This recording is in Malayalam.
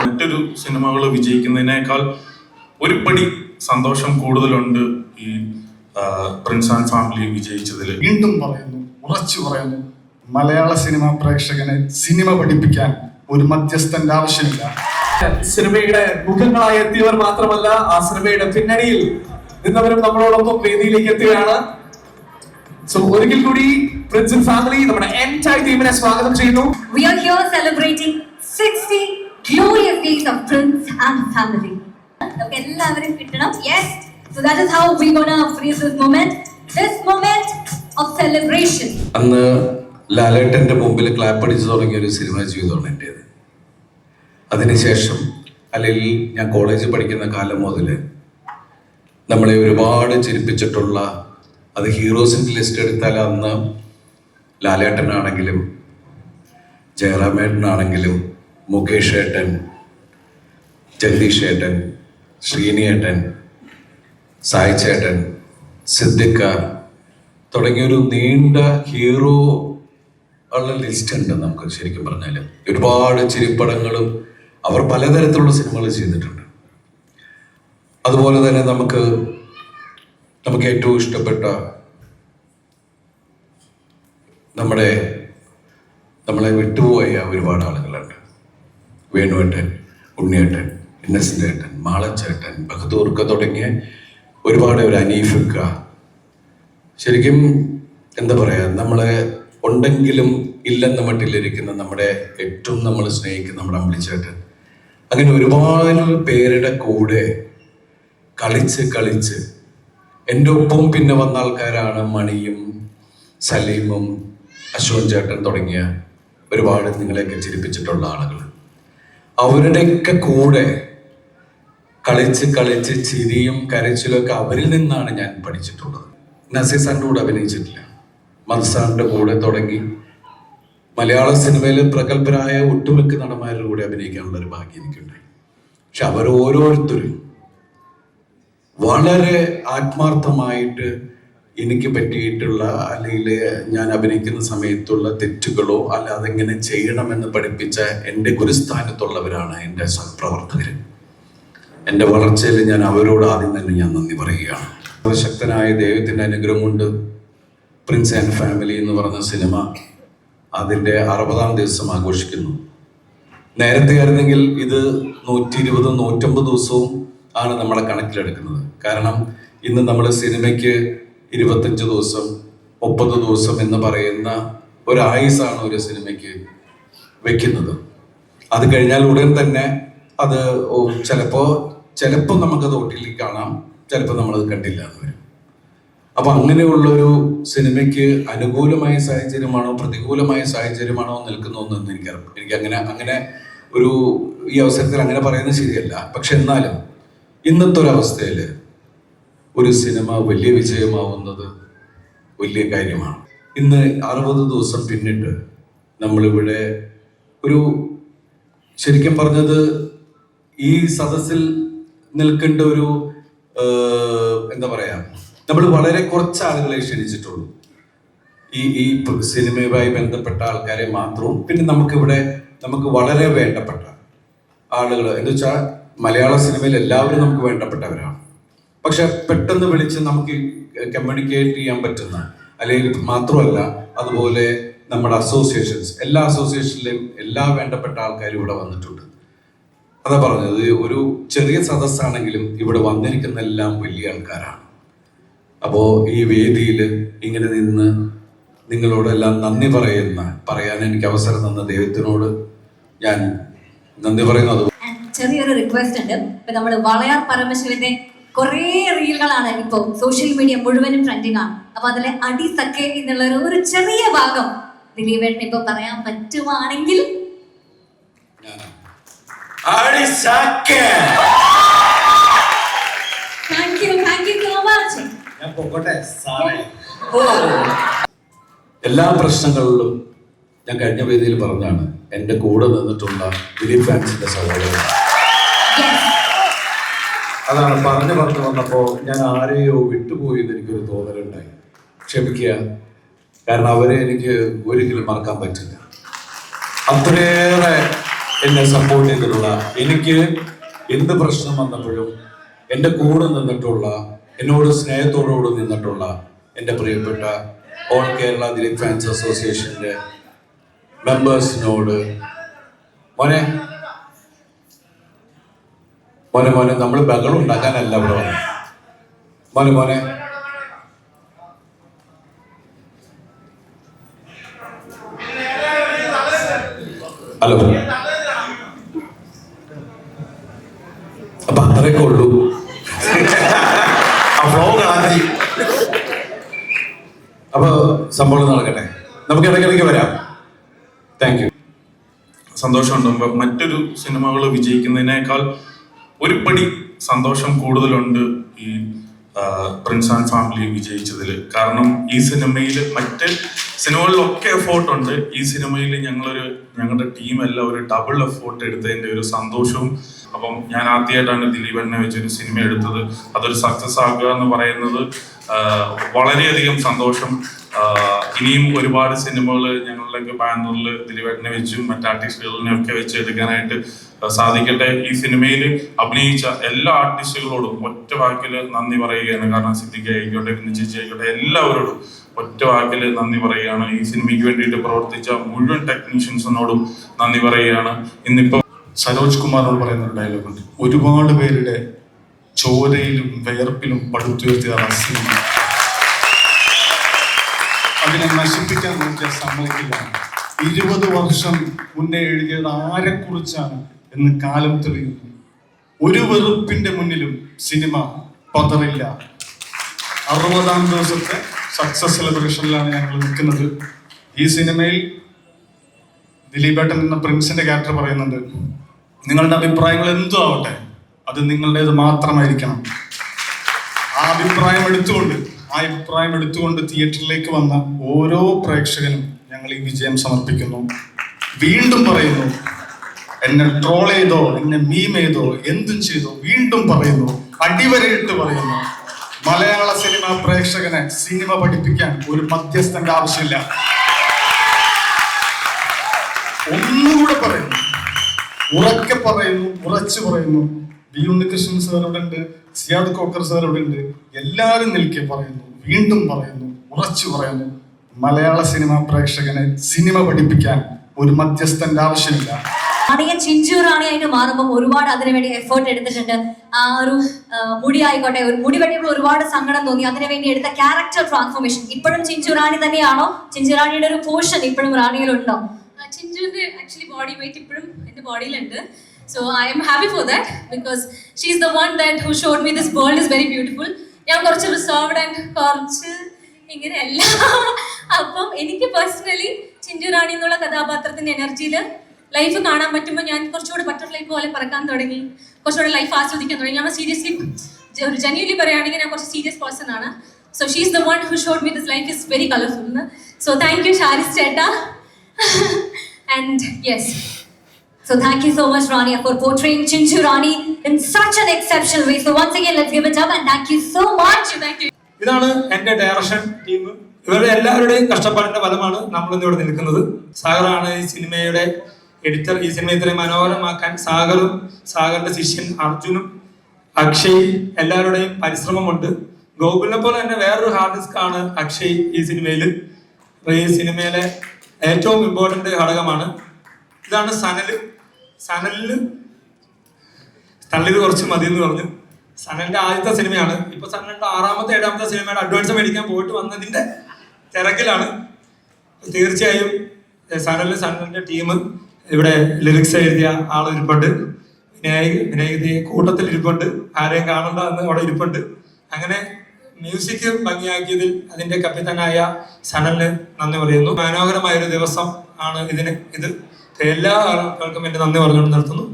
മറ്റൊരു സിനിമകൾ വിജയിക്കുന്നതിനേക്കാൾ ഒരു പടി സന്തോഷം കൂടുതലുണ്ട് ഈ പ്രിൻസ് ആൻഡ് ഫാമിലി വിജയിച്ചതിൽ. വീണ്ടും പറയുന്നു, ഉറച്ചു പറയുന്നു, മലയാള സിനിമ പ്രേക്ഷകനെ സിനിമ പഠിപ്പിക്കാൻ ഒരു മധ്യസ്ഥന്റെ ആവശ്യമില്ല. സിനിമയുടെ മുഖങ്ങളായി എത്തിയവർ മാത്രമല്ല, ആ സിനിമയുടെ പിന്നണിയിൽ നിന്നവരും നമ്മളോടൊപ്പം വേദിയിലേക്ക് എത്തുകയാണ്. സോ ഒരിക്കൽ കൂടി പ്രിൻസ് ആൻഡ് ഫാമിലി നമ്മുടെ എൻറ്റയർ ടീമിനെ സ്വാഗതം ചെയ്യുന്നു. We are here celebrating 60 glorious days of Prince and Family. നമുക്ക് എല്ലാവരും കിട്ടണം. Yes, so that is how we gonna freeze this moment of celebration. അന്ന് ലാലേട്ടന്റെ മുമ്പിൽ ക്ലാപ്പ് അടിച്ചു തുടങ്ങിയ ഒരു സിനിമ ജീവിതമാണ് എൻ്റേത്. അതിനുശേഷം അല്ലെങ്കിൽ ഞാൻ കോളേജിൽ പഠിക്കുന്ന കാലം മുതൽ നമ്മളെ ഒരുപാട് ചിരിപ്പിച്ചിട്ടുള്ള, അത് ഹീറോസിൻ്റെ ലിസ്റ്റ് എടുത്താൽ അന്ന് ലാലേട്ടനാണെങ്കിലും ജയറാമേട്ടനാണെങ്കിലും മുകേഷ് ഏട്ടൻ, ജഗദീഷ് ഏട്ടൻ, ശ്രീനിയേട്ടൻ, സായി ചേട്ടൻ, സിദ്ദിഖ തുടങ്ങിയൊരു നീണ്ട ഹീറോ ഉള്ള ലിസ്റ്റ് ഉണ്ട് നമുക്ക്. ശരിക്കും പറഞ്ഞാൽ ഒരുപാട് ചിരിപ്പടങ്ങളും അവർ പലതരത്തിലുള്ള സിനിമകൾ ചെയ്തിട്ടുണ്ട്. അതുപോലെ തന്നെ നമുക്ക് ഏറ്റവും ഇഷ്ടപ്പെട്ട നമ്മളെ വിട്ടുപോയ ഒരുപാട് ആളുകളുണ്ട്. വേണുവേട്ടൻ, ഉണ്ണിയേട്ടൻ, ഇന്നസെൻ്റ് ഏട്ടൻ, മാളച്ചേട്ടൻ, ബഹദൂർക്ക തുടങ്ങിയ ഒരുപാട് ഒരു അനീഫിക്ക. ശരിക്കും എന്താ പറയുക, നമ്മളെ ഉണ്ടെങ്കിലും ഇല്ലെന്ന മട്ടിലിരിക്കുന്ന നമ്മുടെ ഏറ്റവും നമ്മൾ സ്നേഹിക്കുന്ന നമ്മുടെ അമ്പിളിച്ചേട്ടൻ, അങ്ങനെ ഒരുപാട് പേരുടെ കൂടെ കളിച്ച് എൻ്റെ ഒപ്പം പിന്നെ വന്ന ആൾക്കാരാണ് മണിയും സലീമും അശോകൻ ചേട്ടൻ തുടങ്ങിയ ഒരുപാട് നിങ്ങളെയൊക്കെ ചിരിപ്പിച്ചിട്ടുള്ള ആളുകൾ. അവരുടെയൊക്കെ കൂടെ കളിച്ച് ചിരിയും കരച്ചിലും ഒക്കെ അവരിൽ നിന്നാണ് ഞാൻ പഠിച്ചിട്ടുള്ളത്. നസീർ സാറിൻ്റെ കൂടെ അഭിനയിച്ചിട്ടില്ല, മധുസാറിൻ്റെ കൂടെ തുടങ്ങി മലയാള സിനിമയിൽ പ്രഗത്ഭരായ ഒട്ടുമിക്ക നടന്മാരുടെ കൂടെ അഭിനയിക്കാനുള്ള ഒരു ഭാഗ്യം എനിക്കുണ്ടായി. പക്ഷെ അവർ ഓരോരുത്തരും വളരെ ആത്മാർത്ഥമായിട്ട് എനിക്ക് പറ്റിയിട്ടുള്ള അല്ലെങ്കിൽ ഞാൻ അഭിനയിക്കുന്ന സമയത്തുള്ള തെറ്റുകളോ അല്ല അതെങ്ങനെ ചെയ്യണമെന്ന് പഠിപ്പിച്ച എൻ്റെ ഗുരുസ്ഥാനത്തുള്ളവരാണ് എൻ്റെ സഹപ്രവർത്തകർ. എൻ്റെ വളർച്ചയിൽ ഞാൻ അവരോട് ആദ്യം തന്നെ ഞാൻ നന്ദി പറയുകയാണ്. ശക്തനായ ദൈവത്തിൻ്റെ അനുഗ്രഹം കൊണ്ട് പ്രിൻസ് ആൻഡ് ഫാമിലി എന്ന് പറഞ്ഞ സിനിമ അതിൻ്റെ 60-ാം ദിവസം ആഘോഷിക്കുന്നു. നേരത്തെ ആയിരുന്നെങ്കിൽ ഇത് 120-150 ദിവസവും ആണ് നമ്മളെ കണക്കിലെടുക്കുന്നത്. കാരണം ഇന്ന് നമ്മൾ സിനിമയ്ക്ക് 25 ദിവസം 30 ദിവസം എന്ന് പറയുന്ന ഒരു ആയുസാണ് ഒരു സിനിമയ്ക്ക് വെക്കുന്നത്. അത് കഴിഞ്ഞാൽ ഉടൻ തന്നെ അത് ചിലപ്പോൾ നമുക്കത് OTT കാണാം, ചിലപ്പോൾ നമ്മളത് കണ്ടില്ല എന്ന് വരും. അപ്പം അങ്ങനെയുള്ളൊരു സിനിമയ്ക്ക് അനുകൂലമായ സാഹചര്യമാണോ പ്രതികൂലമായ സാഹചര്യമാണോ നിൽക്കുന്നതെന്ന് എനിക്ക് അങ്ങനെ ഒരു ഈ അവസരത്തിൽ അങ്ങനെ പറയുന്നത് ശരിയല്ല. പക്ഷെ എന്നാലും ഇന്നത്തെ ഒരവസ്ഥയിൽ ഒരു സിനിമ വലിയ വിജയമാവുന്നത് വലിയ കാര്യമാണ്. ഇന്ന് 60 ദിവസം പിന്നിട്ട് നമ്മളിവിടെ ഒരു ശരിക്കും പറഞ്ഞത് ഈ സദസ്സിൽ നിൽക്കേണ്ട ഒരു എന്താ പറയാ, നമ്മൾ വളരെ കുറച്ച് ആളുകളെ ക്ഷണിച്ചിട്ടുള്ളൂ. ഈ സിനിമയുമായി ബന്ധപ്പെട്ട ആൾക്കാരെ മാത്രവും. പിന്നെ നമുക്ക് വളരെ വേണ്ടപ്പെട്ട ആളുകൾ എന്ന് വെച്ചാൽ മലയാള സിനിമയിൽ എല്ലാവരും നമുക്ക് വേണ്ടപ്പെട്ടവരാണ്. പക്ഷെ പെട്ടെന്ന് വിളിച്ച് നമുക്ക് കമ്മ്യൂണിക്കേറ്റ് ചെയ്യാൻ പറ്റുന്ന, അല്ലെങ്കിൽ മാത്രമല്ല അതുപോലെ നമ്മുടെ അസോസിയേഷൻസ്, എല്ലാ അസോസിയേഷനിലെയും എല്ലാ വേണ്ടപ്പെട്ട ആൾക്കാരും ഇവിടെ വന്നിട്ടുണ്ട്. അതാ പറഞ്ഞത്, ഒരു ചെറിയ സദസ്സാണെങ്കിലും ഇവിടെ വന്നിരിക്കുന്ന എല്ലാം വലിയ ആൾക്കാരാണ്. അപ്പോൾ ഈ വേദിയിൽ ഇങ്ങനെ നിന്ന് നിങ്ങളോടെല്ലാം നന്ദി പറയാൻ എനിക്ക് അവസരം തന്ന ദൈവത്തിനോട് ഞാൻ നന്ദി പറയുന്നത്. ചെറിയൊരു റിക്വസ്റ്റ് ഉണ്ട്. ഇപ്പൊ നമ്മൾ വളയാർ പരമശിവന്റെ കുറേ റീലുകളാണ് ഇപ്പോൾ സോഷ്യൽ മീഡിയ മുഴുവനും ട്രെൻഡിങ് ആണ്. അപ്പൊ അതിലെ അടിസക്കെ എന്നുള്ള ഒരു ചെറിയ ഭാഗം ദിലീപേട്ടന് ഇപ്പൊ പറയാൻ പറ്റുവാണെങ്കിൽ. Thank you so much. എല്ലാ പ്രശ്നങ്ങളിലും ഞാൻ കഴിഞ്ഞ വേദിയിൽ പറഞ്ഞാണ് എൻ്റെ കൂടെ നിന്നിട്ടുള്ള ദിലീപ് ഫാൻസിന്റെ സഹോദരൻ. അതാണ് പറഞ്ഞു വന്നപ്പോൾ ഞാൻ ആരെയോ വിട്ടുപോയി എന്ന് എനിക്കൊരു തോന്നലുണ്ടായി. ക്ഷമിക്കുക. കാരണം അവരെ എനിക്ക് ഒരിക്കലും മറക്കാൻ പറ്റില്ല. അത്രയേറെ എന്നെ സപ്പോർട്ട് ചെയ്തിട്ടുള്ള, എനിക്ക് എന്ത് പ്രശ്നം വന്നപ്പോഴും എൻ്റെ കൂടെ നിന്നിട്ടുള്ള, എന്നോട് സ്നേഹത്തോടുകൂടി നിന്നിട്ടുള്ള എൻ്റെ പ്രിയപ്പെട്ട ഓൾ കേരള ദിലീപ് ഫാൻസ് അസോസിയേഷൻ്റെ മെമ്പേഴ്സിനോട്, മോനെ മോനെ മോനെ നമ്മൾ ബഹളം ഉണ്ടാക്കാനല്ല ഇവിടെ വന്നത്. മോനെ മോനെ ഹലോ, അപ്പൊ അത്രയൊക്കെ ഉള്ളൂ. അപ്പൊ സംഭവം നടക്കട്ടെ, നമുക്ക് ഇടയ്ക്കിടയ്ക്ക് വരാം. Thank you. സന്തോഷമുണ്ട്. മറ്റൊരു സിനിമകൾ വിജയിക്കുന്നതിനേക്കാൾ ഒരു പടി സന്തോഷം കൂടുതലുണ്ട് ഈ പ്രിൻസ് ആൻഡ് ഫാമിലി വിജയിച്ചതിൽ. കാരണം ഈ സിനിമയിൽ മറ്റ് സിനിമകളിലൊക്കെ എഫോർട്ട് ഉണ്ട്, ഈ സിനിമയിൽ ഞങ്ങളുടെ ടീം എല്ലാം ഒരു ഡബിൾ എഫോർട്ട് എടുത്തതിൻ്റെ ഒരു സന്തോഷവും. അപ്പം ഞാൻ ആദ്യമായിട്ടാണ് ദിലീപനെ വെച്ചൊരു സിനിമ എടുത്തത്, അതൊരു സക്സസ് ആക്കുക എന്ന് പറയുന്നത് വളരെയധികം സന്തോഷം. ഇനിയും ഒരുപാട് സിനിമകൾ ഞങ്ങളുടെയൊക്കെ ബാനറിൽ ദിലീപേട്ടനെ വെച്ചും മറ്റ് ആർട്ടിസ്റ്റുകളിനെ ഒക്കെ വെച്ച് എടുക്കാനായിട്ട് സാധിക്കട്ടെ. ഈ സിനിമയിൽ അഭിനയിച്ച എല്ലാ ആർട്ടിസ്റ്റുകളോടും ഒറ്റ വാക്കിൽ നന്ദി പറയുകയാണ്. കാരണം സിദ്ദിഖ് ആയിക്കോട്ടെ, പിന്നെ ചേച്ചി ആയിക്കോട്ടെ, എല്ലാവരോടും ഒറ്റ വാക്കിൽ നന്ദി പറയുകയാണ്. ഈ സിനിമയ്ക്ക് വേണ്ടിയിട്ട് പ്രവർത്തിച്ച മുഴുവൻ ടെക്നീഷ്യൻസിനോടും നന്ദി പറയുകയാണ്. ഇന്നിപ്പോൾ സരോജ് കുമാറിനോട് പറയുന്ന ഒരു ഡയലോഗുണ്ട്, ഒരുപാട് പേരുടെ ചോരയിലും വിയർപ്പിലും പടുത്തുയർത്തിയ സിനിമ, അതിനെ നശിപ്പിക്കാൻ നോക്കിയാൽ സമ്മതിക്കില്ല. 20 വർഷം മുന്നേ എഴുതിയത് ആരെക്കുറിച്ചാണ് എന്ന് കാലം തെളിയുന്നു. ഒരു വെറുപ്പിന്റെ മുന്നിലും സിനിമ പതറില്ല. 60ാം ദിവസത്തെ സക്സസ് സെലിബ്രേഷനിലാണ് ഞങ്ങൾ നിൽക്കുന്നത്. ഈ സിനിമയിൽ ദിലീപേട്ടൻ എന്ന പ്രിൻസിന്റെ ക്യാരക്ടർ പറയുന്നുണ്ട്, നിങ്ങളുടെ അഭിപ്രായങ്ങൾ എന്തും ആവട്ടെ, അത് നിങ്ങളുടേത് മാത്രമായിരിക്കണം. ആ അഭിപ്രായം എടുത്തുകൊണ്ട് തിയേറ്ററിലേക്ക് വന്ന ഓരോ പ്രേക്ഷകനും ഞങ്ങൾ ഈ വിജയം സമർപ്പിക്കുന്നു. വീണ്ടും പറയുന്നു, എന്നെ ട്രോൾ ചെയ്തോ, എന്നെ മീം ചെയ്തോ, എന്തും ചെയ്തോ, വീണ്ടും പറയുന്നു, അടിവരയിട്ട് പറയുന്നു, മലയാള സിനിമ പ്രേക്ഷകനെ സിനിമ പഠിപ്പിക്കാൻ ഒരു മധ്യസ്ഥന്റെ ആവശ്യമില്ല. ഒന്നുകൂടെ പറയുന്നു, ഉറക്കെ പറയുന്നു, ഉറച്ചു പറയുന്നു. ബി ഉണ്ണികൃഷ്ണൻ സാർ ഇവിടെ ഉണ്ട്, സിയാദ് കോക്കർ സാർ ഇവിടെ ഉണ്ട്, എല്ലാവരും നിൽക്കെ പറയുന്നു, വീണ്ടും പറയുന്നു, ഉറച്ചു പറയുന്നു, മലയാള സിനിമ പ്രേക്ഷകനെ സിനിമ പഠിപ്പിക്കാൻ ഒരു മധ്യസ്ഥന്റെ ആവശ്യമില്ല. ചിഞ്ചു റാണിയായിട്ട് മാറുമ്പോൾ ഒരുപാട് അതിനുവേണ്ടി എഫേർട്ട് എടുത്തിട്ടുണ്ട്. ആ ഒരു മുടി ആയിക്കോട്ടെ, ഒരു മുടി വെട്ടിയപ്പോൾ ഒരുപാട് സങ്കടം തോന്നി. അതിനുവേണ്ടി എടുത്ത ക്യാരക്ടർ ട്രാൻസ്ഫോർമേഷൻ ഇപ്പോഴും ചിഞ്ചു റാണി തന്നെയാണോ? ചിഞ്ചു റാണിയുടെ ഒരു പോർഷൻ ഇപ്പോഴും റാണിയിലുണ്ടോ? ചിഞ്ചുവിന്റെ ആക്ച്വലി ബോഡി വെയിറ്റ് ഇപ്പോഴും എന്റെ ബോഡിയിലുണ്ട്. So I am happy for that because she is the one that who showed me this world is very beautiful. ഞാൻ കുറച്ച് റിസർവ്ഡ് ആൻഡ് കുറച്ച് ഇങ്ങനെയല്ല. അപ്പം എനിക്ക് പേഴ്സണലി ചിഞ്ചു റാണി എന്നുള്ള കഥാപാത്രത്തിന്റെ എനർജിയിൽ ലൈഫ് കാണാൻ പറ്റുമ്പോൾ ഞാൻ കുറച്ചുകൂടി ബട്ടർഫ്ലൈ പോലെ പറക്കാൻ തുടങ്ങി, കുറച്ചുകൂടി ലൈഫ് ആസ്വദിക്കാൻ തുടങ്ങി. ഞാൻ സീരിയസ്ലി ഒരു ജെന്യൂലി പറയുകയാണെങ്കിൽ ഞാൻ കുറച്ച് സീരിയസ് പേഴ്സൺ ആണ്. So she is the one who showed me this life is very colourful. So thank you Sharis ചേട്ടാ. And yes. So thank you so much, Rania, for portraying Chinchu Rani in such an exceptional way. So once again, let's give it up and thank you so much. Thank you. ഇതാണ് എൻ്റെ ഡയറക്ഷൻ ടീം. ഇവരുടെ എല്ലാവരുടെയും കഷ്ടപ്പാടിന്റെ ഫലമാണ് നമ്മൾ ഇന്ന് ഇവിടെ നിൽക്കുന്നത്. സാഗറാണ് ഈ സിനിമയുടെ എഡിറ്റർ. ഈ സിനിമ ഇത്രയും മനോഹരമാക്കാൻ സാഗറിന്റെ ശിഷ്യൻ അർജുനും അക്ഷയ് എല്ലാവരുടെയും പരിശ്രമമുണ്ട്. ഗോകുലിനെ പോലെ തന്നെ വേറൊരു ഹാർഡ് ഡിസ്ക് ആണ് അക്ഷയ് ഈ സിനിമയിൽ. ഈ സിനിമയിലെ ഏറ്റവും ഇമ്പോർട്ടൻ്റ് ഘടകമാണ്. ഇതാണ് സനലിൽ ഇത് കുറച്ച് മതി എന്ന് പറഞ്ഞു. സനലിന്റെ ആദ്യത്തെ സിനിമയാണ്. ഇപ്പൊ സനലിന്റെ 6ാമത്തെ 7ാമത്തെ സിനിമയുടെ അഡ്വാൻസ് മേടിക്കാൻ പോയിട്ട് വന്നതിന്റെ തിരക്കിലാണ്. തീർച്ചയായും സനലിന്റെ ടീം ഇവിടെ ലിറിക്സ് എഴുതിയ ആൾ ഇരിപ്പുണ്ട്, വിനായക് കൂട്ടത്തിൽ ഇരിപ്പുണ്ട്, ആരെയും കാണണ്ട എന്ന് അവിടെ ഇരിപ്പുണ്ട്. അങ്ങനെ മ്യൂസിക് ഭംഗിയാക്കിയതിൽ അതിന്റെ കപ്പിത്താനായ സനലിന് നന്ദി പറയുന്നു. മനോഹരമായൊരു ദിവസം ആണ് ഇത്. എല്ലാ ആൾക്കാർക്കും എന്റെ നന്ദി പറഞ്ഞുകൊണ്ട് നിർത്തുന്നു.